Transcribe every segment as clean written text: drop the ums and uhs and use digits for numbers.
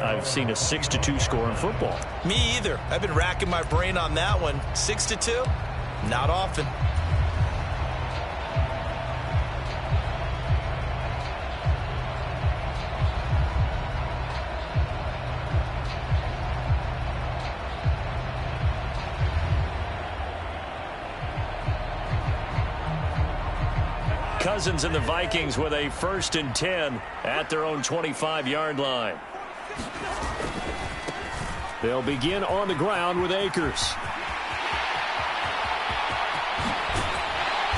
I've seen a 6-2 score in football. Me either. I've been racking my brain on that one. 6-2? Not often. Cousins and the Vikings with a 1st and 10 at their own 25-yard line. They'll begin on the ground with Akers.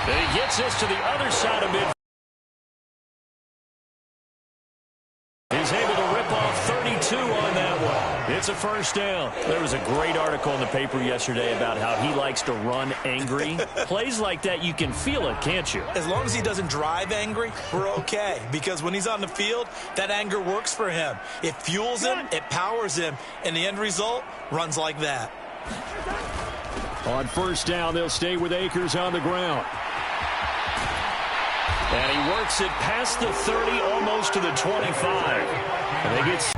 And he gets this to the other side of midfield. He's able to rip off 32 on that one. It's a 1st down. There was a great article in the paper yesterday about how he likes to run angry. Plays like that, you can feel it, can't you? As long as he doesn't drive angry, we're okay. Because when he's on the field, that anger works for him. It fuels him, it powers him, and the end result runs like that. On 1st down, they'll stay with Akers on the ground. And he works it past the 30, almost to the 25.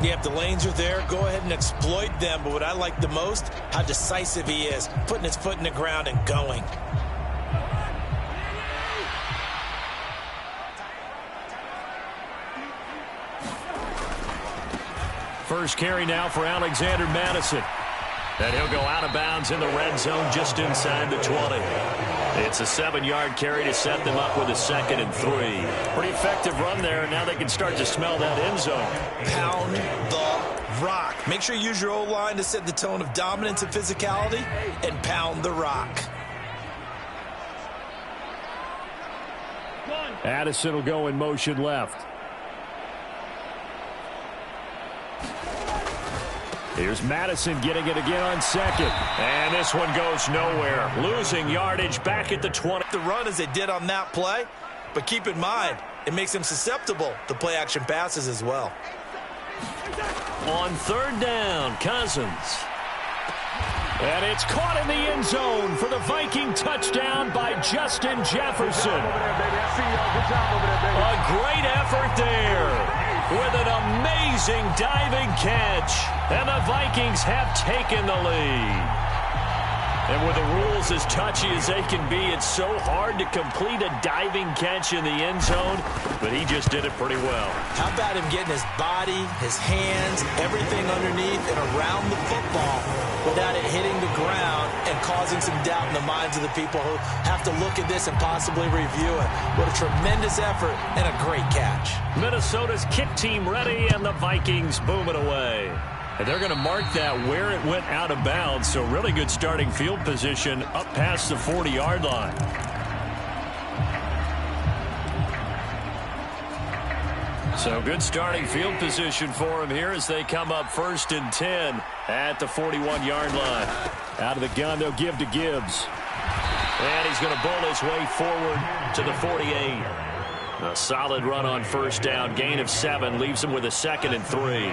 Yeah, if the lanes are there, go ahead and exploit them. But what I like the most, how decisive he is, putting his foot in the ground and going. First carry now for Alexander Madison. And he'll go out of bounds in the red zone just inside the 20. It's a 7-yard carry to set them up with a 2nd and 3. Pretty effective run there. Now they can start to smell that end zone. Pound the rock. Make sure you use your O-line to set the tone of dominance and physicality, and pound the rock. Addison will go in motion left. Here's Madison getting it again on 2nd. And this one goes nowhere. Losing yardage back at the 20. The run as they did on that play, but keep in mind, it makes them susceptible to play-action passes as well. On 3rd down, Cousins. And it's caught in the end zone for the Viking touchdown by Justin Jefferson. A great effort there with an amazing diving catch. And the Vikings have taken the lead. And with the rules as touchy as they can be, it's so hard to complete a diving catch in the end zone, but he just did it pretty well. How about him getting his body, his hands, everything underneath and around the football without it hitting the ground and causing some doubt in the minds of the people who have to look at this and possibly review it. What a tremendous effort and a great catch. Minnesota's kick team ready, and the Vikings boom it away. And they're going to mark that where it went out of bounds. So really good starting field position up past the 40-yard line. So good starting field position for him here as they come up 1st and 10 at the 41-yard line. Out of the gun, they'll give to Gibbs. And he's going to bowl his way forward to the 48. A solid run on 1st down. Gain of 7 leaves him with a 2nd and 3.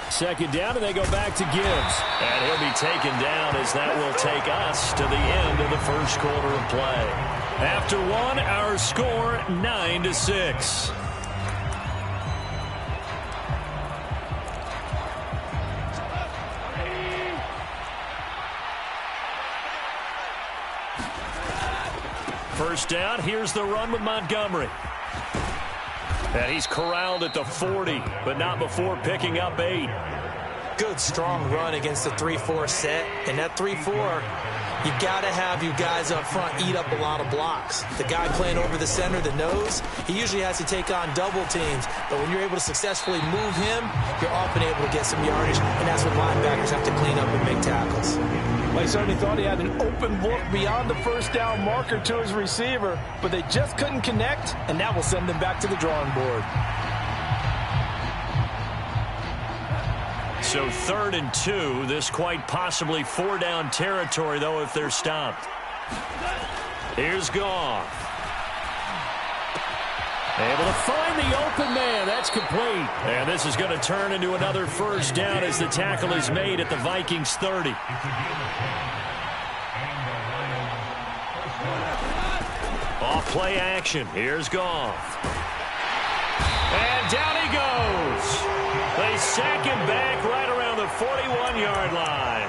Second down, and they go back to Gibbs. And he'll be taken down as that will take us to the end of the 1st quarter of play. After 1, our score 9-6. First down, here's the run with Montgomery. And he's corralled at the 40, but not before picking up 8. Good, strong run against the 3-4 set. And that 3-4, you got to have you guys up front eat up a lot of blocks. The guy playing over the center, the nose, he usually has to take on double teams. But when you're able to successfully move him, you're often able to get some yardage. And that's what linebackers have to clean up and make tackles. Well, he certainly thought he had an open look beyond the 1st down marker to his receiver, but they just couldn't connect, and that will send them back to the drawing board. So 3rd and 2, this quite possibly 4-down territory, though, if they're stopped. Here's Goff. Able to find the open man. That's complete. And this is going to turn into another 1st down as the tackle is made at the Vikings 30. Off Play action. Here's Goff. And down he goes. They sack him back right around the 41-yard line.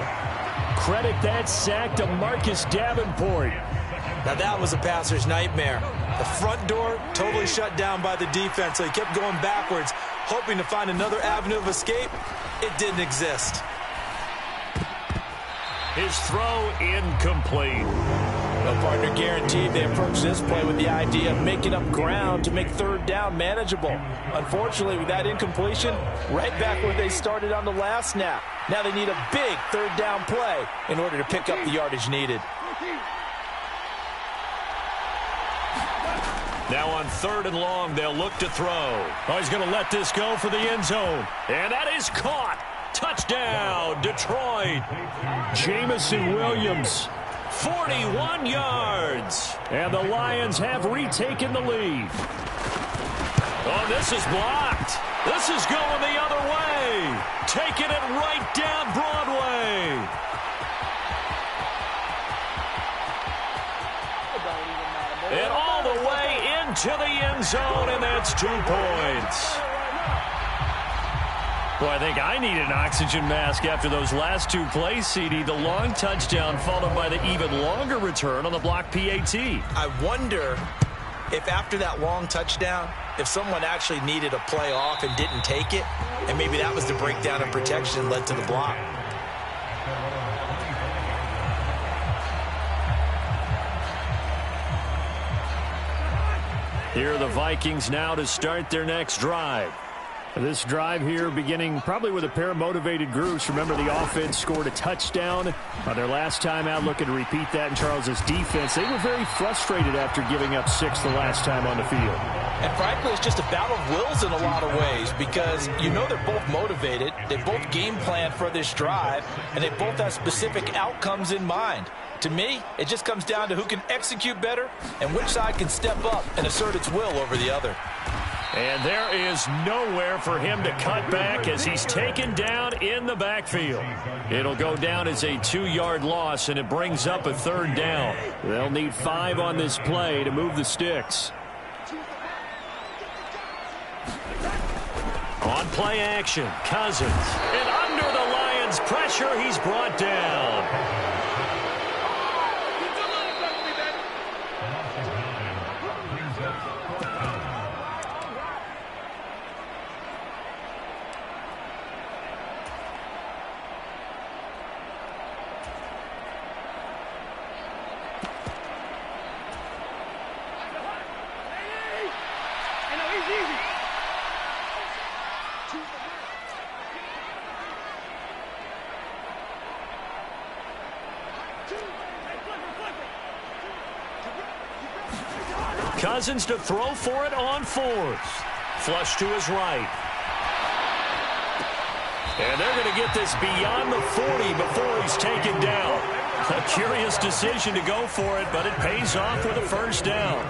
Credit that sack to Marcus Davenport. Now that was a passer's nightmare. The front door totally shut down by the defense, so he kept going backwards, hoping to find another avenue of escape. It didn't exist. His throw incomplete. No partner guaranteed. They approach this play with the idea of making up ground to make third down manageable. Unfortunately, with that incompletion, right back where they started on the last snap. Now they need a big third down play in order to pick up the yardage needed. Now on 3rd and long, they'll look to throw. Oh, he's going to let this go for the end zone. And that is caught. Touchdown, Detroit. Jamison Williams, 41 yards. And the Lions have retaken the lead. Oh, this is blocked. This is going the other way. Taking it right down Broadway. And all the way into the end zone, and that's 2 points. Boy, I think I need an oxygen mask after those last 2 plays, CD. The long touchdown followed by the even longer return on the block PAT. I wonder if after that long touchdown, if someone actually needed a play off and didn't take it, and maybe that was the breakdown in protection that led to the block. Here are the Vikings now to start their next drive. This drive here beginning probably with a pair of motivated groups. Remember, the offense scored a touchdown on their last time out, looking to repeat that in Charles's defense. They were very frustrated after giving up 6 the last time on the field. And frankly, it's just a battle of wills in a lot of ways because you know they're both motivated. They both game plan for this drive, and they both have specific outcomes in mind. To me, it just comes down to who can execute better and which side can step up and assert its will over the other. And there is nowhere for him to cut back as he's taken down in the backfield. It'll go down as a 2-yard loss, and it brings up a 3rd down. They'll need 5 on this play to move the sticks. On play action, Cousins. And under the Lions' pressure, he's brought down. Cousins to throw for it on 4th. Flush to his right. And they're going to get this beyond the 40 before he's taken down. A curious decision to go for it, but it pays off with a 1st down.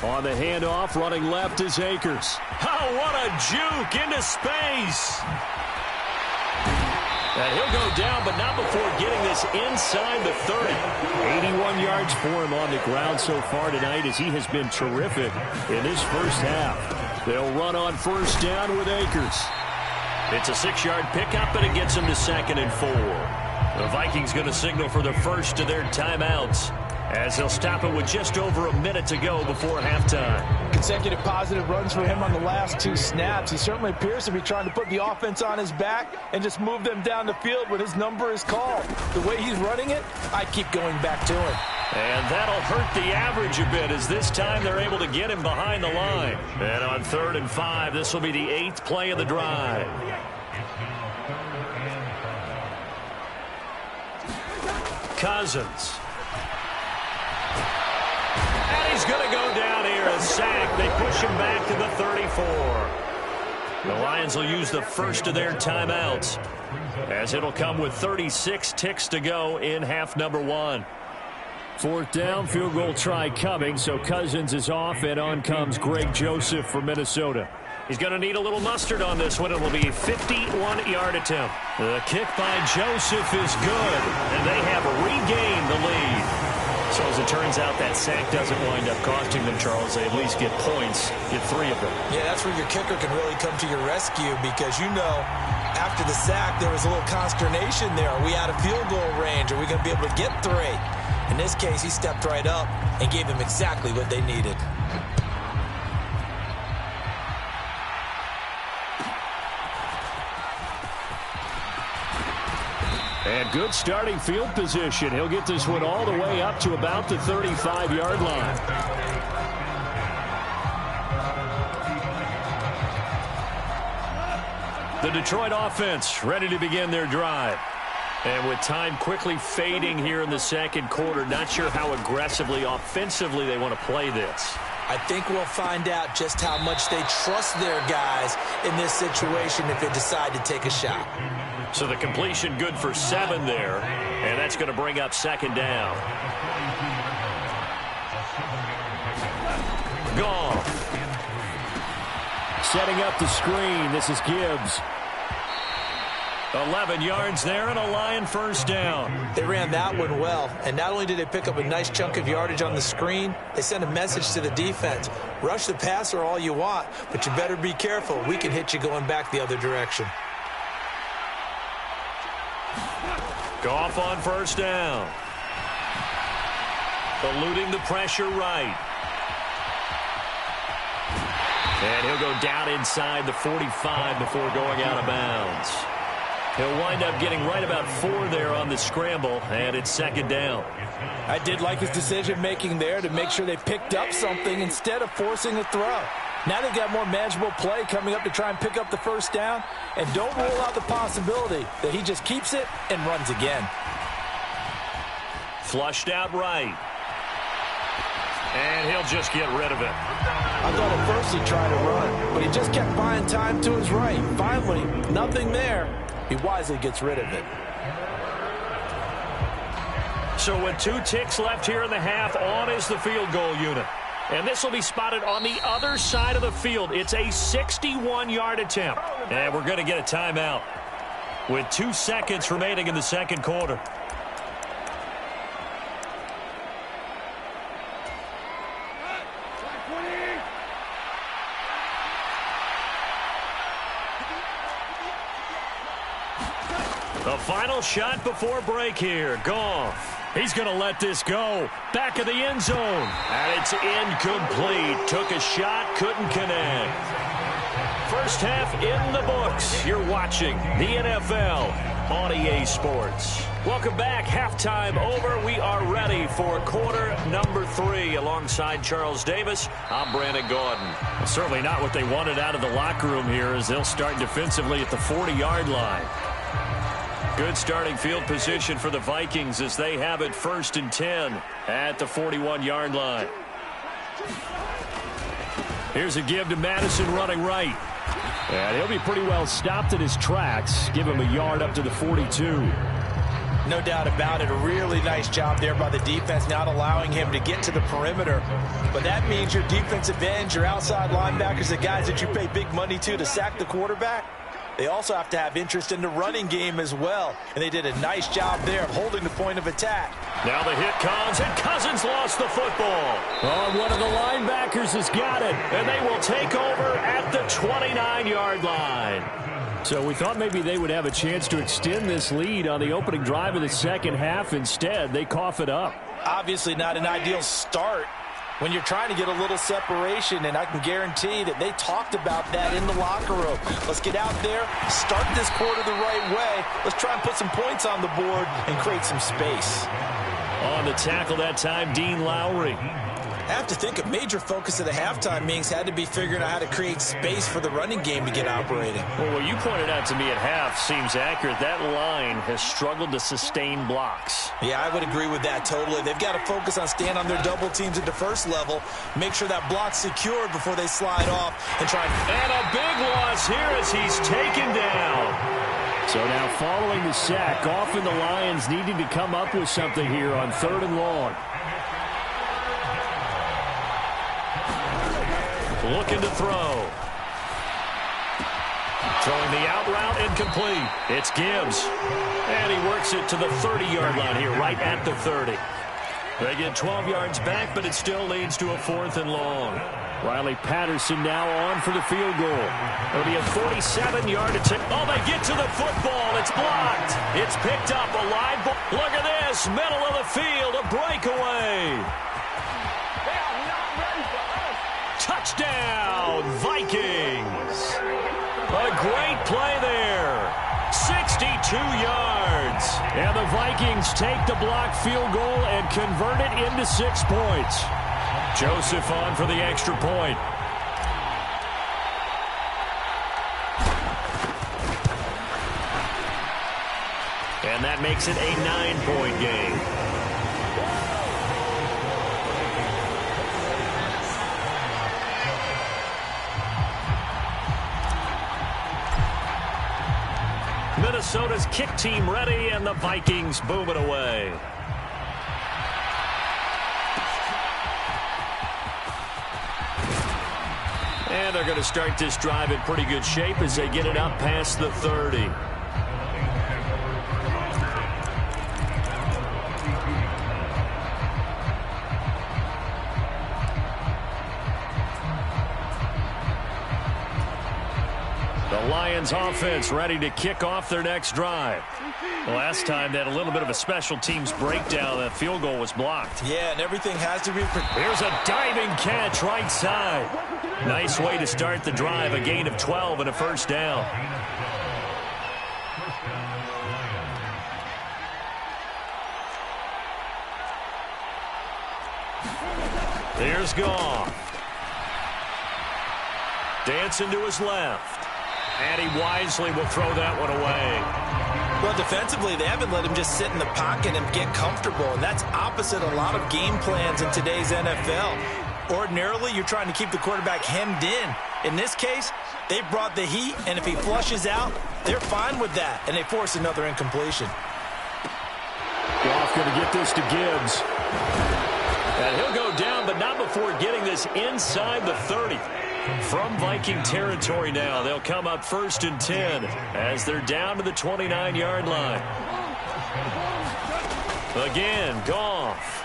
On the handoff, running left is Akers. Oh, what a juke into space. And he'll go down, but not before getting this inside the 30. 81 yards for him on the ground so far tonight as he has been terrific in this first half. They'll run on 1st down with Akers. It's a 6-yard pickup, and it gets him to 2nd and 4. The Vikings going to signal for the first of their timeouts as they'll stop it with just over a minute to go before halftime. Consecutive positive runs for him on the last 2 snaps. He certainly appears to be trying to put the offense on his back and just move them down the field when his number is called. The way he's running it, I keep going back to him. And that'll hurt the average a bit as this time they're able to get him behind the line. And on 3rd and 5, this will be the 8th play of the drive. Cousins. And he's going to go down here, a sack. They push him back to the 34. The Lions will use the first of their timeouts as it'll come with 36 ticks to go in half number 1. 4th down, field goal try coming, so Cousins is off, and on comes Greg Joseph from Minnesota. He's going to need a little mustard on this one. It will be a 51-yard attempt. The kick by Joseph is good, and they have gain the lead. So as it turns out, that sack doesn't wind up costing them, Charles. They at least get points, get 3 of them. Yeah, that's where your kicker can really come to your rescue because, you know, after the sack, there was a little consternation there. Are we out of field goal range? Are we going to be able to get 3? In this case, he stepped right up and gave them exactly what they needed. And good starting field position. He'll get this one all the way up to about the 35-yard line. The Detroit offense ready to begin their drive. And with time quickly fading here in the second quarter, not sure how aggressively, offensively they want to play this. I think we'll find out just how much they trust their guys in this situation if they decide to take a shot. So the completion good for 7 there, and that's going to bring up second down. Goff. Setting up the screen. This is Gibbs. 11 yards there and a Lion first down. They ran that one well, and not only did they pick up a nice chunk of yardage on the screen, they sent a message to the defense. Rush the passer all you want, but you better be careful. We can hit you going back the other direction. Goff on first down. Eluding the pressure right. And he'll go down inside the 45 before going out of bounds. He'll wind up getting right about 4 there on the scramble, and it's second down. I did like his decision-making there to make sure they picked up something instead of forcing a throw. Now they've got more manageable play coming up to try and pick up the first down, and don't rule out the possibility that he just keeps it and runs again. Flushed out right. And he'll just get rid of it. I thought at first he'd try to run, but he just kept buying time to his right. Finally, nothing there. He wisely gets rid of it. So with 2 ticks left here in the half, on is the field goal unit. And this will be spotted on the other side of the field. It's a 61-yard attempt. And we're going to get a timeout with 2 seconds remaining in the second quarter. The final shot before break here. Goff. He's going to let this go. Back of the end zone. And it's incomplete. Took a shot, couldn't connect. First half in the books. You're watching the NFL on EA Sports. Welcome back. Halftime over. We are ready for quarter number 3. Alongside Charles Davis, I'm Brandon Gordon. Well, certainly not what they wanted out of the locker room here as they'll start defensively at the 40-yard line. Good starting field position for the Vikings as they have it 1st and 10 at the 41-yard line. Here's a give to Madison running right. And he'll be pretty well stopped in his tracks. Give him a yard up to the 42. No doubt about it. A really nice job there by the defense, not allowing him to get to the perimeter. But that means your defensive ends, your outside linebackers, the guys that you pay big money to sack the quarterback, they also have to have interest in the running game as well. And they did a nice job there of holding the point of attack. Now the hit comes, and Cousins lost the football. Oh, one of the linebackers has got it. And they will take over at the 29-yard line. So we thought maybe they would have a chance to extend this lead on the opening drive of the second half. Instead, they cough it up. Obviously not an ideal start when you're trying to get a little separation, and I can guarantee that they talked about that in the locker room. Let's get out there, start this quarter the right way. Let's try and put some points on the board and create some space. On the tackle that time, Dean Lowry. I have to think a major focus of the halftime meetings had to be figuring out how to create space for the running game to get operating. Well, what you pointed out to me at half seems accurate. That line has struggled to sustain blocks. Yeah, I would agree with that totally. They've got to focus on staying on their double teams at the first level, make sure that block's secured before they slide off and try. And a big loss here as he's taken down. So now following the sack, Goff and the Lions needing to come up with something here on 3rd and long. Looking to throw. Throwing the out route incomplete. It's Gibbs. And he works it to the 30-yard line here, right at the 30. They get 12 yards back, but it still leads to a 4th and long. Riley Patterson now on for the field goal. It'll be a 47-yard attempt. Oh, they get to the football. It's blocked. It's picked up. A live ball. Look at this. Middle of the field. A breakaway. Touchdown, Vikings. A great play there. 62 yards. And the Vikings take the blocked field goal and convert it into 6 points. Joseph on for the extra point. And that makes it a 9-point game. Minnesota's kick team ready, and the Vikings boom it away. And they're going to start this drive in pretty good shape as they get it up past the 30. The Lions offense ready to kick off their next drive. Last time they had a little bit of a special teams breakdown. That field goal was blocked. Yeah, and everything has to be... Here's a diving catch right side. Nice way to start the drive. A gain of 12 and a first down. Here's Goff. Dancing to his left. And he wisely will throw that one away. Well, defensively, they haven't let him just sit in the pocket and get comfortable, and that's opposite a lot of game plans in today's NFL. Ordinarily, you're trying to keep the quarterback hemmed in. In this case, they brought the heat, and if he flushes out, they're fine with that, and they force another incompletion. Goff going to get this to Gibbs. And he'll go down, but not before getting this inside the 30. From Viking territory now, they'll come up 1st and 10 as they're down to the 29-yard line. Again, Goff.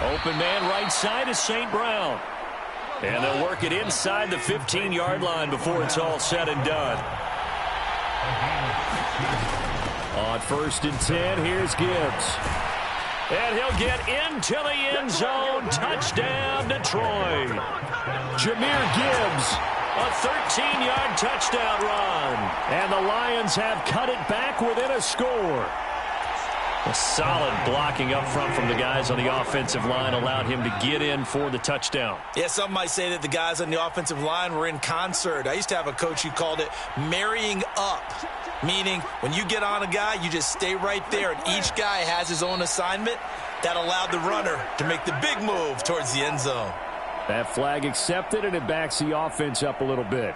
Open man right side is St. Brown. And they'll work it inside the 15-yard line before it's all said and done. On 1st and 10, here's Gibbs. And he'll get into the end zone. Touchdown, Detroit. Jahmyr Gibbs, a 13-yard touchdown run. And the Lions have cut it back within a score. A solid blocking up front from the guys on the offensive line allowed him to get in for the touchdown. Yeah, some might say that the guys on the offensive line were in concert. I used to have a coach who called it marrying up, meaning when you get on a guy, you just stay right there, and each guy has his own assignment. That allowed the runner to make the big move towards the end zone. That flag accepted, and it backs the offense up a little bit.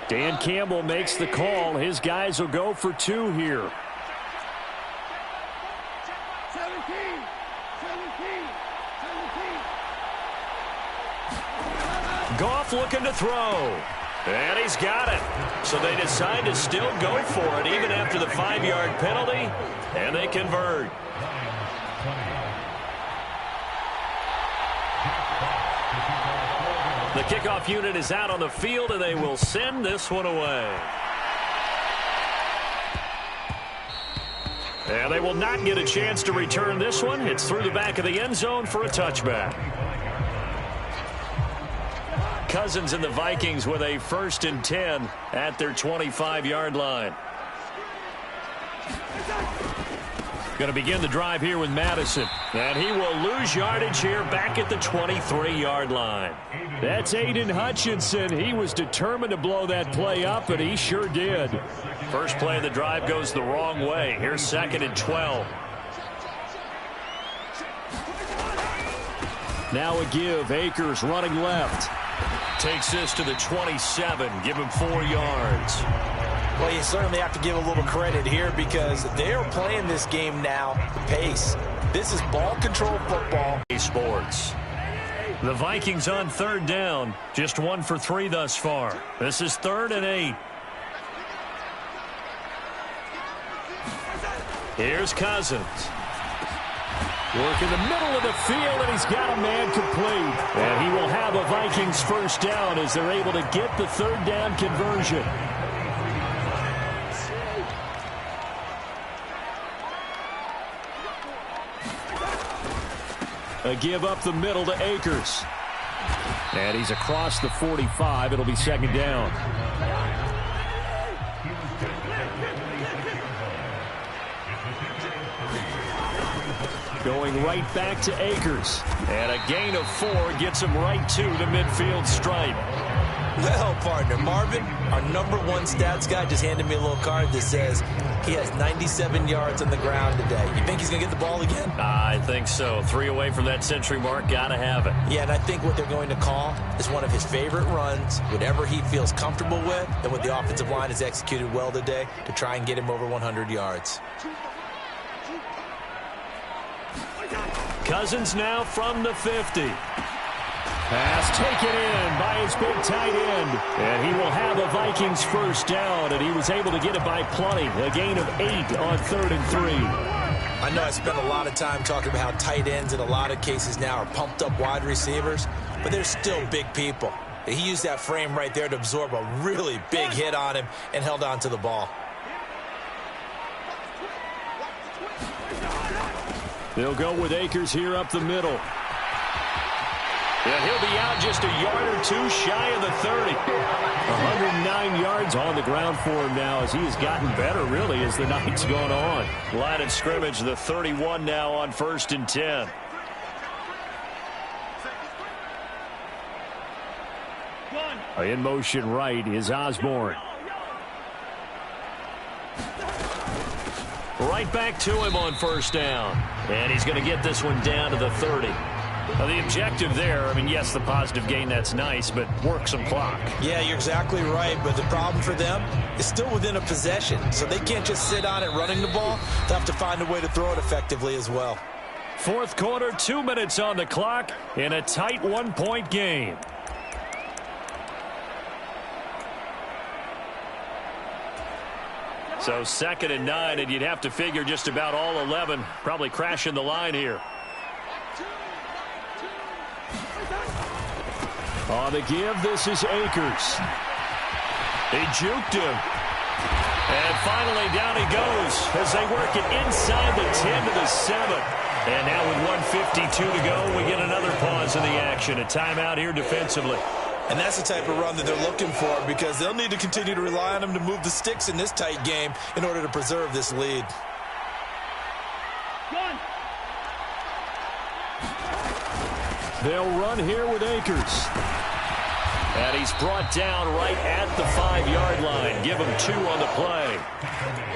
Dan Campbell makes the call. His guys will go for 2 here. 17. Goff looking to throw. And he's got it. So they decide to still go for it even after the 5-yard penalty. And they convert. The kickoff unit is out on the field, and they will send this one away. And they will not get a chance to return this one. It's through the back of the end zone for a touchback. Cousins and the Vikings with a 1st and 10 at their 25-yard line. Going to begin the drive here with Madison. And he will lose yardage here back at the 23-yard line. That's Aiden Hutchinson. He was determined to blow that play up, and he sure did. First play of the drive goes the wrong way. Here's 2nd and 12. Now a give. Akers running left. Takes this to the 27. Give him 4 yards. Well, you certainly have to give a little credit here because they are playing this game now pace. This is ball control football. Sports. The Vikings on third down. Just 1 for 3 thus far. This is 3rd and 8. Here's Cousins. Work in the middle of the field, and he's got a man complete. And he will have a Vikings first down as they're able to get the 3rd down conversion. A give up the middle to Akers. And he's across the 45. It'll be 2nd down. Going right back to Akers. And a gain of 4 gets him right to the midfield stripe. Well, partner, Marvin, our #1 stats guy just handed me a little card that says he has 97 yards on the ground today. You think he's going to get the ball again? I think so. 3 away from that century mark. Got to have it. Yeah, and I think what they're going to call is one of his favorite runs, whatever he feels comfortable with, and what the offensive line has executed well today to try and get him over 100 yards. Cousins now from the 50. Pass taken in by his big tight end. And he will have a Vikings first down, and he was able to get it by plenty. A gain of 8 on 3rd and 3. I know I spent a lot of time talking about how tight ends in a lot of cases now are pumped up wide receivers, but they're still big people. He used that frame right there to absorb a really big hit on him and held on to the ball. They'll go with Akers here up the middle. Yeah, he'll be out just a yard or 2 shy of the 30. 109 yards on the ground for him now as he has gotten better, really, as the night's gone on. Line of scrimmage, the 31 now on 1st and 10. In motion right is Osborne. Right back to him on 1st down. And he's going to get this one down to the 30. Now, the objective there, I mean, yes, the positive gain, that's nice, but work some clock. Yeah, you're exactly right, but the problem for them is still within a possession, so they can't just sit on it running the ball. They'll have to find a way to throw it effectively as well. 4th quarter, 2 minutes on the clock in a tight 1-point game. So 2nd and 9, and you'd have to figure just about all 11 probably crashing the line here. On the give, this is Akers. He juked him. And finally down he goes as they work it inside the 10 to the 7. And now with 1:52 to go, we get another pause in the action. A timeout here defensively. And that's the type of run that they're looking for because they'll need to continue to rely on him to move the sticks in this tight game in order to preserve this lead. They'll run here with Akers. And he's brought down right at the 5-yard line. Give him 2 on the play.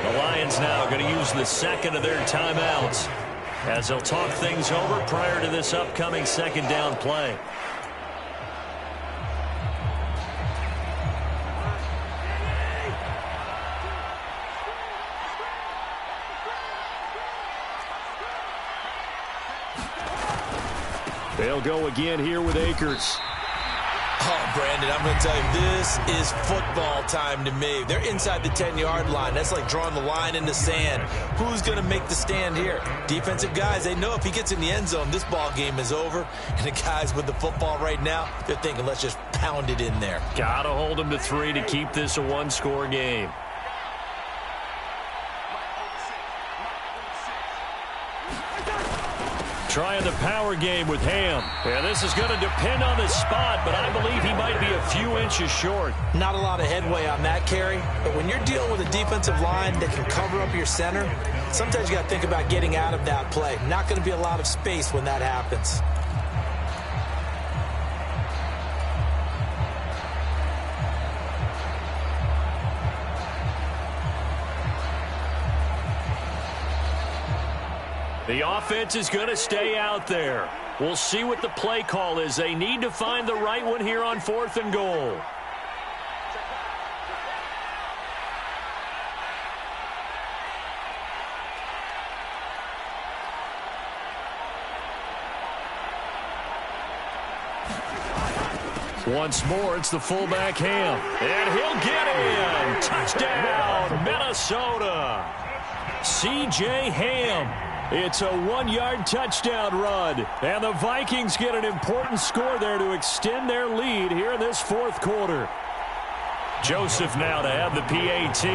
The Lions now going to use the 2nd of their timeouts as they'll talk things over prior to this upcoming 2nd down play. They'll go again here with Akers. Oh, Brandon, I'm going to tell you, this is football time to me. They're inside the 10-yard line. That's like drawing the line in the sand. Who's going to make the stand here? Defensive guys, they know if he gets in the end zone, this ball game is over. And the guys with the football right now, they're thinking, let's just pound it in there. Got to hold them to 3 to keep this a 1-score game. Trying the power game with Ham. Yeah, this is going to depend on the spot, but I believe he might be a few inches short. Not a lot of headway on that carry, but when you're dealing with a defensive line that can cover up your center, sometimes you got to think about getting out of that play. Not going to be a lot of space when that happens. The offense is going to stay out there. We'll see what the play call is. They need to find the right one here on 4th and goal. Once more, it's the fullback Ham. And he'll get in. Touchdown, Minnesota. C.J. Ham. It's a 1-yard touchdown run. And the Vikings get an important score there to extend their lead here in this fourth quarter. Joseph now to have the PAT.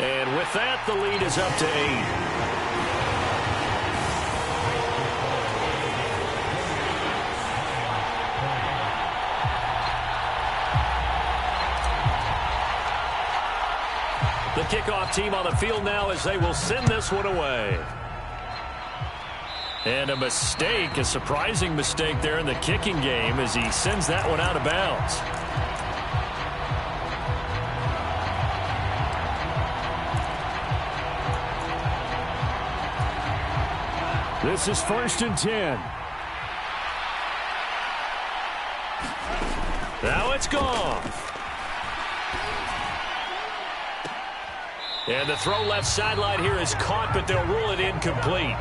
And with that, the lead is up to 8. The kickoff team on the field now as they will send this one away. And a mistake, a surprising mistake there in the kicking game as he sends that one out of bounds. This is 1st and 10. Now it's gone. And the throw left sideline here is caught, but they'll rule it incomplete.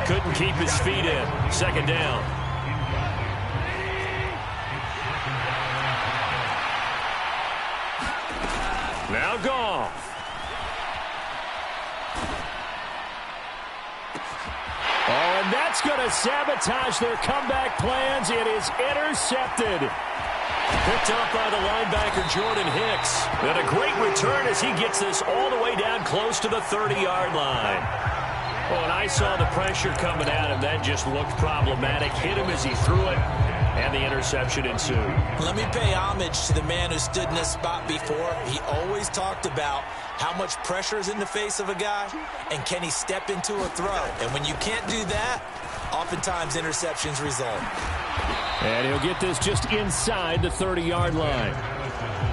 Couldn't keep his feet in. 2nd down. Now gone. Oh, and that's going to sabotage their comeback plans. It is intercepted. Picked up by the linebacker, Jordan Hicks. And a great return as he gets this all the way down close to the 30-yard line. Oh, and I saw the pressure coming at him. That just looked problematic. Hit him as he threw it, and the interception ensued. Let me pay homage to the man who stood in this spot before. He always talked about how much pressure is in the face of a guy, and can he step into a throw. And when you can't do that, oftentimes interceptions result. And he'll get this just inside the 30-yard line.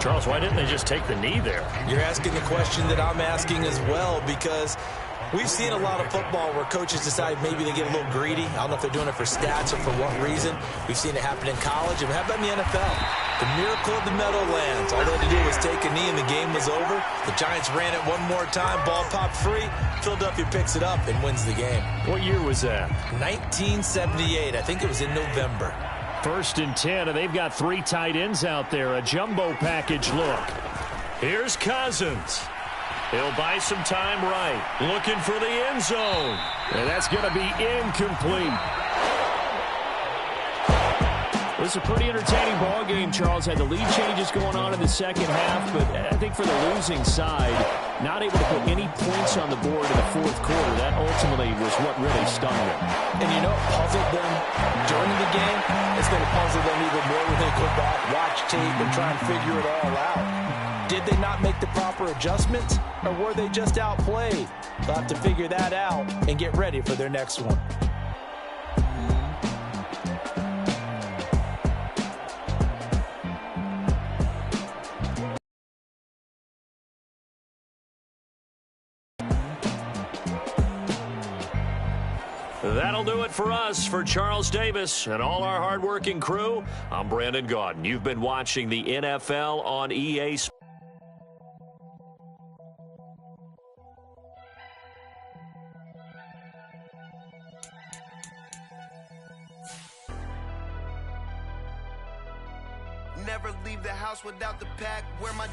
Charles, why didn't they just take the knee there? You're asking the question that I'm asking as well, because we've seen a lot of football where coaches decide maybe they get a little greedy. I don't know if they're doing it for stats or for what reason. We've seen it happen in college. And how about in the NFL? The miracle of the Meadowlands. All they had to do was take a knee and the game was over. The Giants ran it one more time. Ball popped free. Philadelphia picks it up and wins the game. What year was that? 1978. I think it was in November. 1st and 10, and they've got 3 tight ends out there. A jumbo package look. Here's Cousins. He'll buy some time right. Looking for the end zone. And that's going to be incomplete. This is a pretty entertaining ball game, Charles. Had the lead changes going on in the second half, but I think for the losing side, not able to put any points on the board in the fourth quarter. That ultimately was what really stung them. And you know, puzzled them during the game. It's going to puzzle them even more when they go back, watch tape, and try and figure it all out. Did they not make the proper adjustments, or were they just outplayed? They'll have to figure that out and get ready for their next one. That'll do it for us. For Charles Davis and all our hardworking crew, I'm Brandon Gaudin. You've been watching the NFL on EA Sports. Never leave the house without the pack. Where my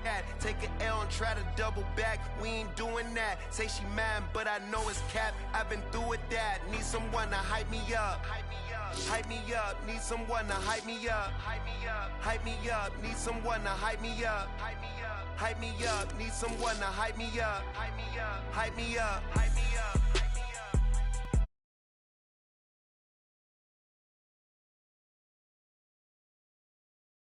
at? Take an L and try to double back. We ain't doing that. Say she mad, but I know it's cap. I've been through with that. Need someone to hype me up. Hype me up. Need someone to hype me up. Hype me up. Hype me up. Need someone to hype me up. Hype me up. Hype me up. Need someone to hype me up. Hype me up. Hype me up. Hype me up.